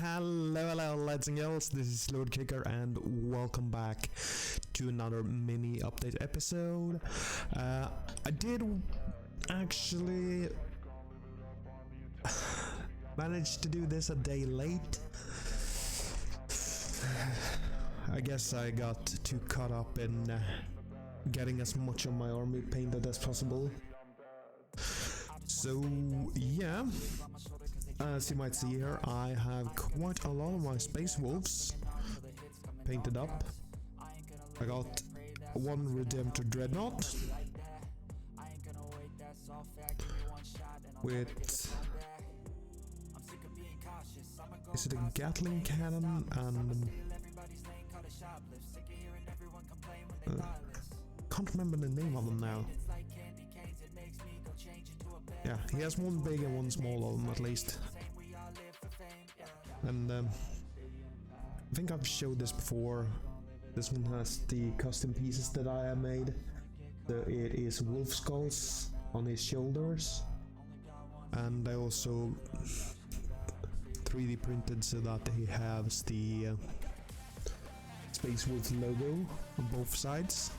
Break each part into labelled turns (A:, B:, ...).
A: Hello lads and girls, this is Lord Kicker and welcome back to another mini update episode. I did actually manage to do this a day late. I guess I got too caught up in getting as much of my army painted as possible. So yeah, as you might see here, I have quite a lot of my Space Wolves painted up. I got one Redemptor Dreadnought with, is it a Gatling cannon and can't remember the name of them now. Yeah, he has one big and one small of them at least. And I think I've showed this before. This one has the custom pieces that I have made. So it is wolf skulls on his shoulders. And I also 3D printed so that he has the Space Wolf logo on both sides.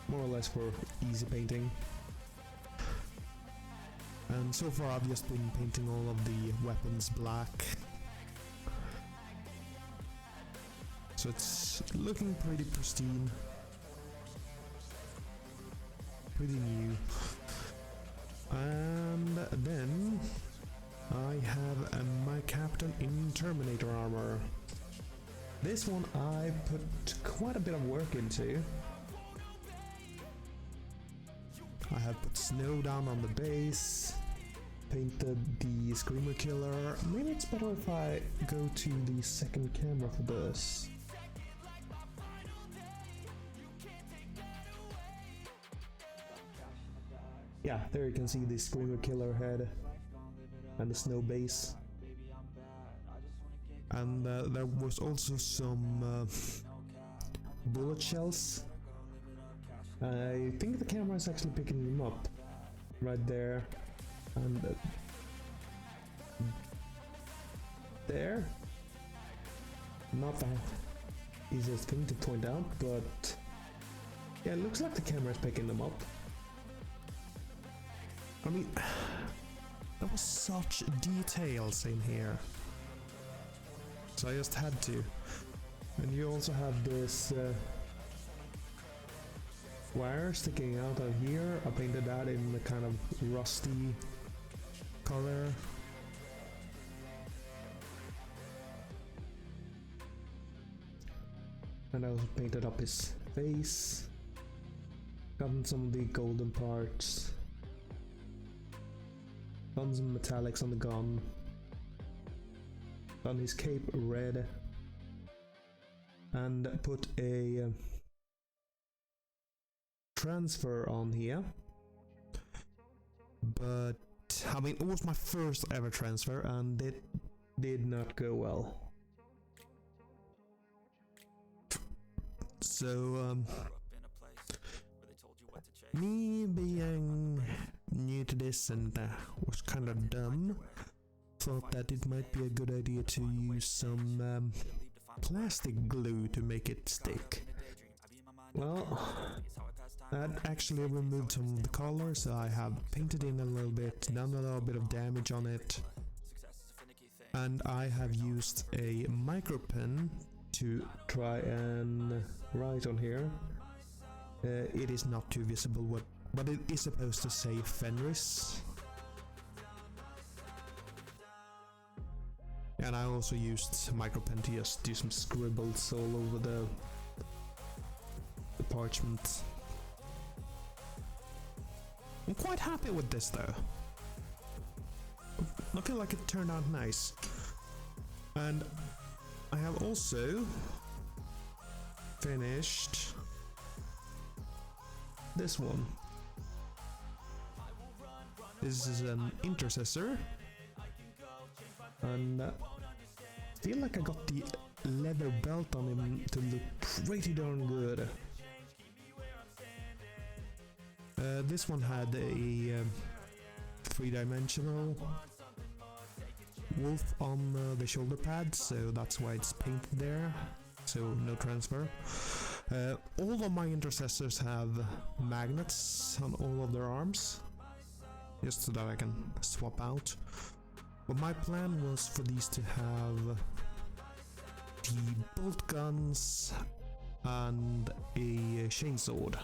A: More or less for easy painting. And so far I've just been painting all of the weapons black. So it's looking pretty pristine. Pretty new. And then I have my captain in Terminator armor. This one I put quite a bit of work into. I have put snow down on the base, painted the Screamer Killer. Maybe it's better if I go to the second camera for this. Yeah, there you can see the Screamer Killer head and the snow base. And there was also some bullet shells. I think the camera is actually picking them up right there and there. Not the easiest thing to point out, but yeah, it looks like the camera is picking them up. I mean, there was such details in here, so I just had to. And you also have this wire sticking out of here. I painted that in the kind of rusty color. And I also painted up his face. Gotten some of the golden parts. Done some metallics on the gun. Done his cape red. And put a transfer on here, but I mean it was my first ever transfer and it did not go well. So me being new to this and was kind of dumb, thought that it might be a good idea to use some plastic glue to make it stick. Well, that actually removed some of the color, so I have painted in a little bit, done a little bit of damage on it, and I have used a micro pen to try and write on here. It is not too visible, but it is supposed to say Fenris. And I also used micro pen to just do some scribbles all over the parchment. I'm quite happy with this though. Looking like it turned out nice. And I have also finished this one. This is an intercessor. And I feel like I got the leather belt on him to look pretty darn good. This one had a three-dimensional wolf on the shoulder pad, so that's why it's painted there, so no transfer. All of my intercessors have magnets on all of their arms, just so that I can swap out. But my plan was for these to have the bolt guns and a chainsword.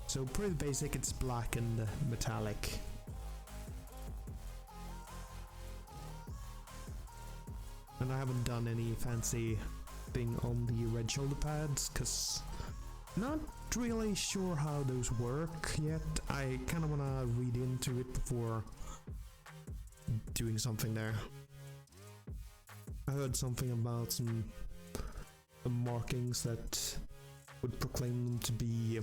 A: So pretty basic, it's black and metallic. And I haven't done any fancy thing on the red shoulder pads, cause not really sure how those work yet. I kinda wanna read into it before doing something there. I heard something about some markings that would proclaim them to be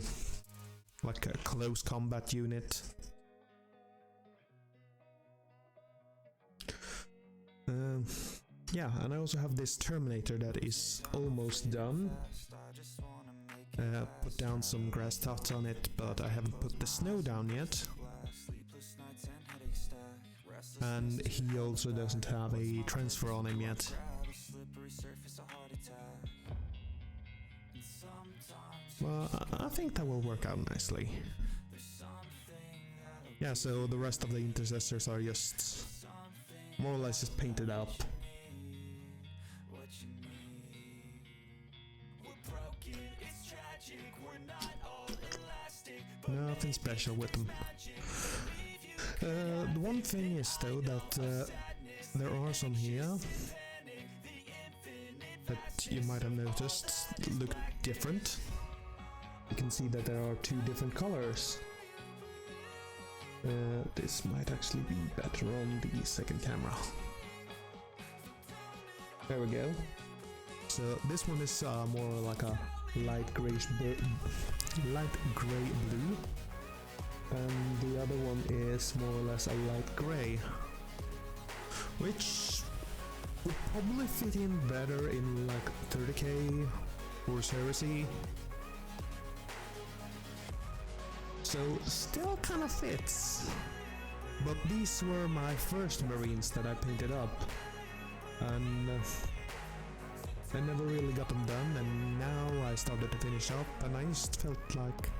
A: like a close combat unit. Yeah, and I also have this Terminator that is almost done. Put down some grass tufts on it, but I haven't put the snow down yet. And he also doesn't have a transfer on him yet. Well, I think that will work out nicely. Yeah, so the rest of the intercessors are just more or less just painted up. Nothing special with them. The one thing is though that there are some here that you might have noticed look different. You can see that there are two different colors. This might actually be better on the second camera. There we go. So this one is more like a light gray blue, and the other one is more or less a light gray, which would probably fit in better in like 30k or Cersei. So still kind of fits, but these were my first Marines that I painted up, and I never really got them done, and now I started to finish up, and I just felt like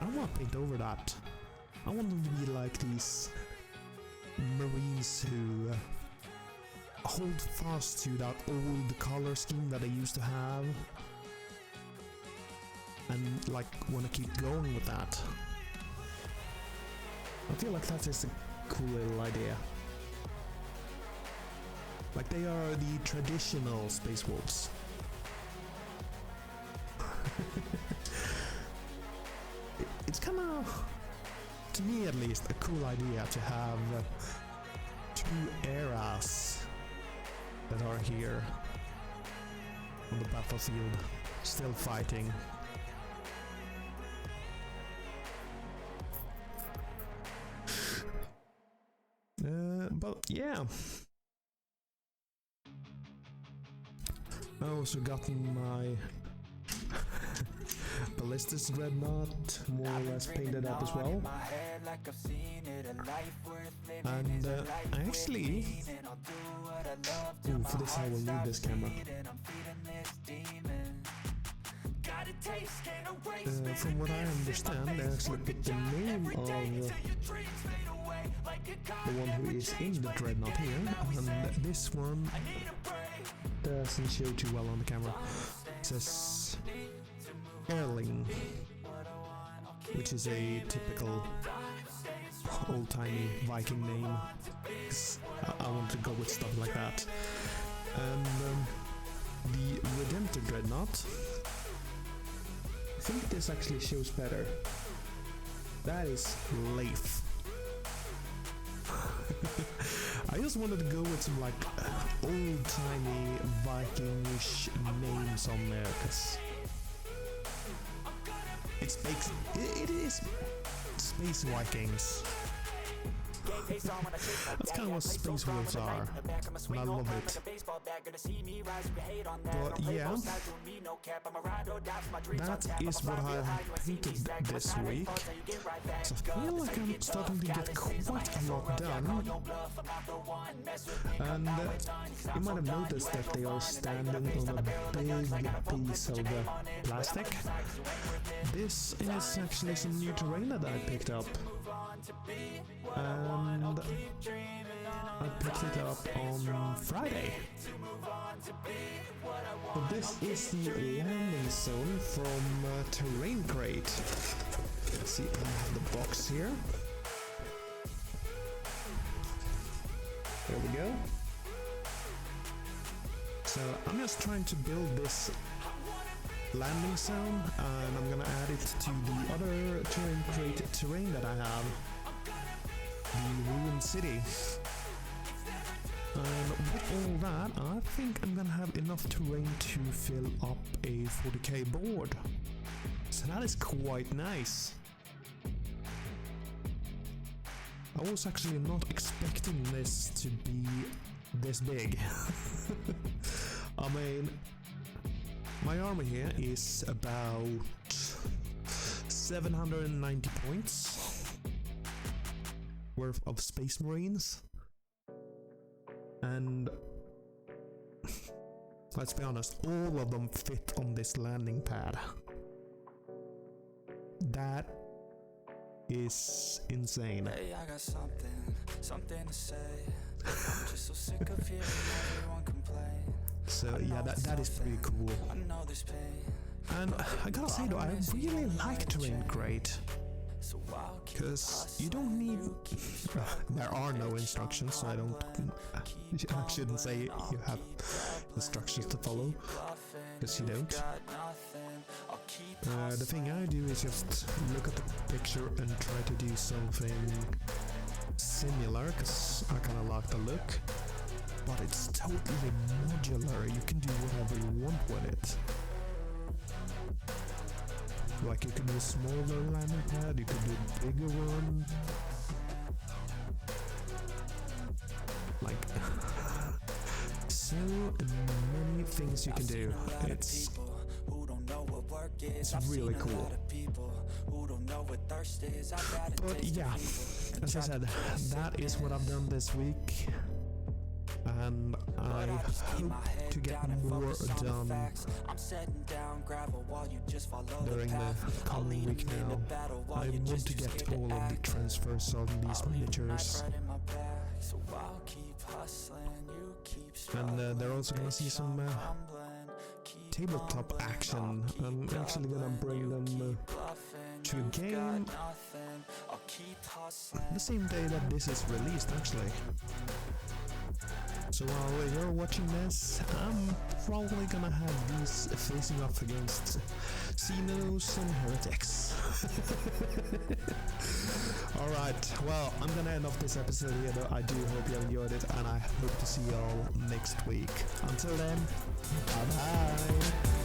A: I want to paint over that. I want them to be like these Marines who hold fast to that old color scheme that I used to have, and like want to keep going with that. I feel like that is a cool little idea. Like they are the traditional Space Wolves. It's kind of, to me at least, a cool idea to have two eras that are here on the battlefield, still fighting. But yeah. I also gotten my Ballistus Dreadnought more or less painted up as well. And I actually... Ooh, for this I will need this camera. From what I understand, they actually put the name of the one who is in the Dreadnought here, and this one doesn't show too well on the camera. It says Erling, which is a typical old-timey Viking name. I want to go with stuff like that. And the Redemptor Dreadnought, I think this actually shows better. That is Leif. I just wanted to go with some like old-timey Vikingish names on there, because it is Space Vikings. That's kind of what Space Wolves are, and I love it. But yeah, that is what I have painted this week. So feel like I'm starting to get quite a lot done. And you might have noticed that they are standing on a big piece of plastic. This is actually some new terrain that I picked up. And I picked it up on Friday. So this is the landing zone from TerrainCrate. Let's see, I have the box here. There we go. So I'm just trying to build this landing zone, and I'm gonna add it to the other TerrainCrate terrain that I have, the ruined city. And with all that, I think I'm gonna have enough terrain to fill up a 40k board. So that is quite nice. I was actually not expecting this to be this big. I mean, my army here is about 790 points worth of Space Marines. And let's be honest, all of them fit on this landing pad. That is insane.
B: Hey, I got something to say. I'm just so sick of hearing everyone complain.
A: So yeah, that is pretty cool.
B: I know this pain.
A: And I gotta say though, I really like TerrainCrate. Because you don't need... there are no instructions, so I shouldn't say you have instructions to follow, because you don't. The thing I do is just look at the picture and try to do something similar, because I kinda like the look. But it's totally modular, you can do whatever you want with it. Like you could do a smaller landing pad, you could do a bigger one. Like so many things you can do. It's really cool. But yeah, as I said, that is what I've done this week. And I hope to get more done during the coming week now. I want to get all of the transfers of these miniatures. And they're also gonna see some tabletop action. I'm actually gonna bring them to a game the same day that this is released, actually. So while you're watching this, I'm probably gonna have these facing off against Xenos and Heretics. Alright, well, I'm gonna end off this episode here though. I do hope you enjoyed it, and I hope to see you all next week. Until then, bye bye!